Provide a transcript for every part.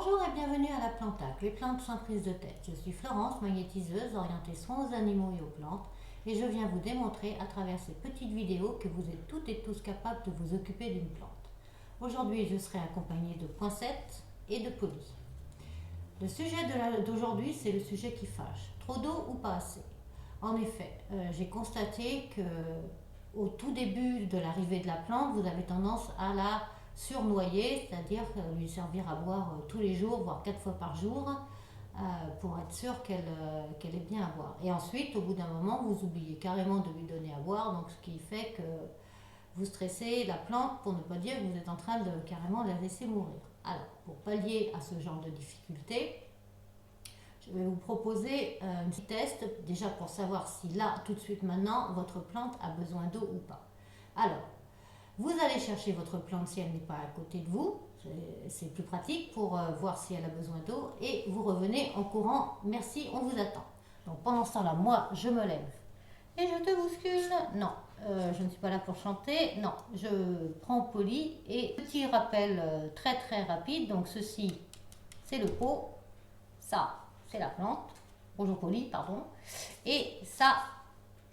Bonjour et bienvenue à la Plantac, les plantes sans prise de tête. Je suis Florence, magnétiseuse orientée soins aux animaux et aux plantes, et je viens vous démontrer à travers ces petites vidéos que vous êtes toutes et tous capables de vous occuper d'une plante. Aujourd'hui, je serai accompagnée de Poinsette et de Polly. Le sujet d'aujourd'hui, c'est le sujet qui fâche. Trop d'eau ou pas assez? En effet, j'ai constaté que au tout début de l'arrivée de la plante, vous avez tendance à la surnoyer, c'est-à-dire lui servir à boire tous les jours, voire 4 fois par jour, pour être sûr qu'elle est bien à boire. Et ensuite, au bout d'un moment, vous oubliez carrément de lui donner à boire, donc ce qui fait que vous stressez la plante, pour ne pas dire que vous êtes en train de carrément la laisser mourir. Alors, pour pallier à ce genre de difficulté, je vais vous proposer un petit test, déjà pour savoir si là, tout de suite maintenant, votre plante a besoin d'eau ou pas. Alors, vous allez chercher votre plante si elle n'est pas à côté de vous, c'est plus pratique pour voir si elle a besoin d'eau, et vous revenez en courant, merci, on vous attend. Donc pendant ce temps-là, moi, je me lève et je te bouscule. Non, je ne suis pas là pour chanter, non, je prends Polly et petit rappel très très rapide, donc ceci, c'est le pot, ça, c'est la plante, bonjour Polly, pardon, et ça,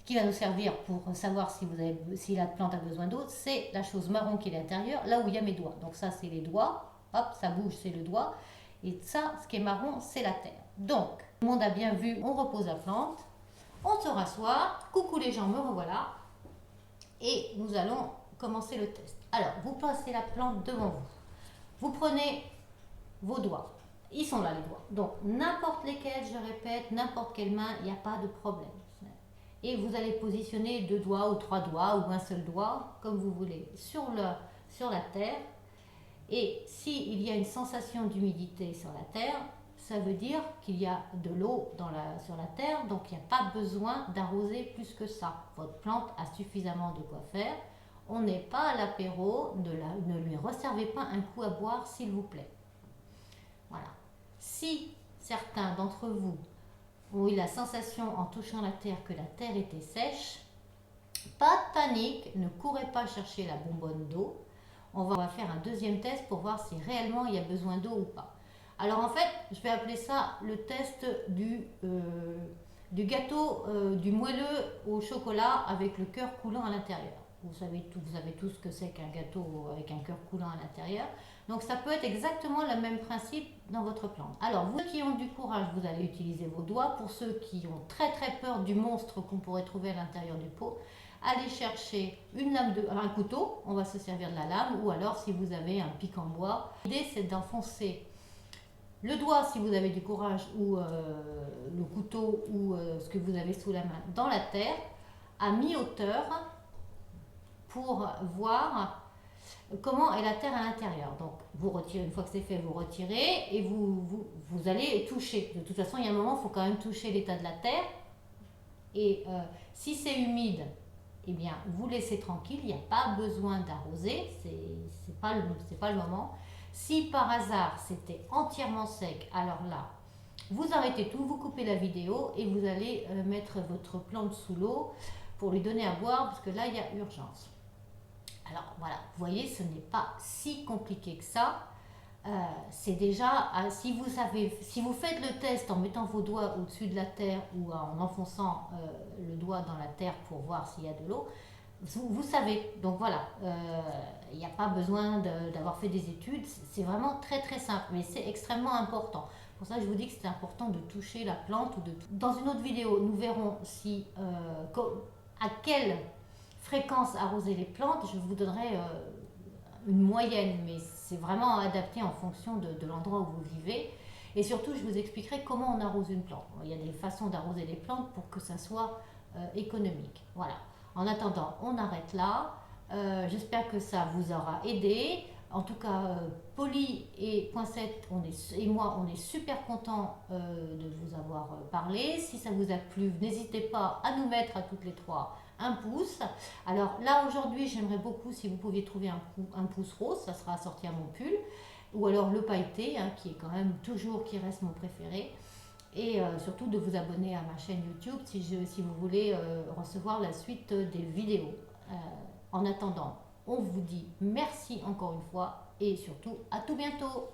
qui va nous servir pour savoir si la plante a besoin d'eau, c'est la chose marron qui est à l'intérieur, là où il y a mes doigts. Donc ça, c'est les doigts, hop, ça bouge, c'est le doigt. Et ça, ce qui est marron, c'est la terre. Donc, tout le monde a bien vu, on repose la plante, on se rassoit, coucou les gens, me revoilà. Et nous allons commencer le test. Alors, vous placez la plante devant vous. Vous prenez vos doigts. Ils sont là, les doigts. Donc, n'importe lesquels, je répète, n'importe quelle main, il n'y a pas de problème. Et vous allez positionner 2 doigts ou 3 doigts ou un seul doigt, comme vous voulez, sur la terre. Et s'il y a une sensation d'humidité sur la terre, ça veut dire qu'il y a de l'eau sur la terre, donc il n'y a pas besoin d'arroser plus que ça. Votre plante a suffisamment de quoi faire. On n'est pas à l'apéro, ne lui resservez pas un coup à boire, s'il vous plaît. Voilà. Si certains d'entre vous ont eu la sensation en touchant la terre que la terre était sèche, pas de panique, ne courez pas chercher la bonbonne d'eau. On va faire un deuxième test pour voir si réellement il y a besoin d'eau ou pas. Alors en fait, je vais appeler ça le test du gâteau, du moelleux au chocolat avec le cœur coulant à l'intérieur. Vous savez tout ce que c'est qu'un gâteau avec un cœur coulant à l'intérieur. Donc ça peut être exactement le même principe dans votre plante. Alors vous qui ont du courage, vous allez utiliser vos doigts. Pour ceux qui ont très très peur du monstre qu'on pourrait trouver à l'intérieur du pot, allez chercher un couteau, on va se servir de la lame, ou alors si vous avez un pic en bois. L'idée c'est d'enfoncer le doigt si vous avez du courage, ou le couteau, ou ce que vous avez sous la main, dans la terre, à mi-hauteur, pour voir comment est la terre à l'intérieur. Donc vous retirez, une fois que c'est fait, vous retirez et vous allez toucher. De toute façon, il y a un moment, il faut quand même toucher l'état de la terre. Et si c'est humide, eh bien, vous laissez tranquille, il n'y a pas besoin d'arroser, c'est pas le moment. Si par hasard c'était entièrement sec, alors là, vous arrêtez tout, vous coupez la vidéo et vous allez mettre votre plante sous l'eau pour lui donner à boire, parce que là, il y a urgence. Alors voilà, vous voyez, ce n'est pas si compliqué que ça. C'est déjà, si vous faites le test en mettant vos doigts au-dessus de la terre ou en enfonçant le doigt dans la terre pour voir s'il y a de l'eau, vous savez. Donc voilà, il n'y a pas besoin d'avoir fait des études, c'est vraiment très très simple, mais c'est extrêmement important. Pour ça, je vous dis que c'est important de toucher la plante. Dans une autre vidéo, nous verrons à quelle fréquence arroser les plantes. Je vous donnerai une moyenne, mais c'est vraiment adapté en fonction de l'endroit où vous vivez. Et surtout, je vous expliquerai comment on arrose une plante. Il y a des façons d'arroser les plantes pour que ça soit économique. Voilà. En attendant, on arrête là. J'espère que ça vous aura aidé. En tout cas, Polly et Poinsette et moi, on est super contents de vous avoir parlé. Si ça vous a plu, n'hésitez pas à nous mettre à toutes les trois un pouce. Alors là, aujourd'hui, j'aimerais beaucoup si vous pouviez trouver un pouce rose, ça sera assorti à mon pull. Ou alors le pailleté, hein, qui reste mon préféré. Et surtout de vous abonner à ma chaîne YouTube si vous voulez recevoir la suite des vidéos. En attendant, on vous dit merci encore une fois et surtout à tout bientôt.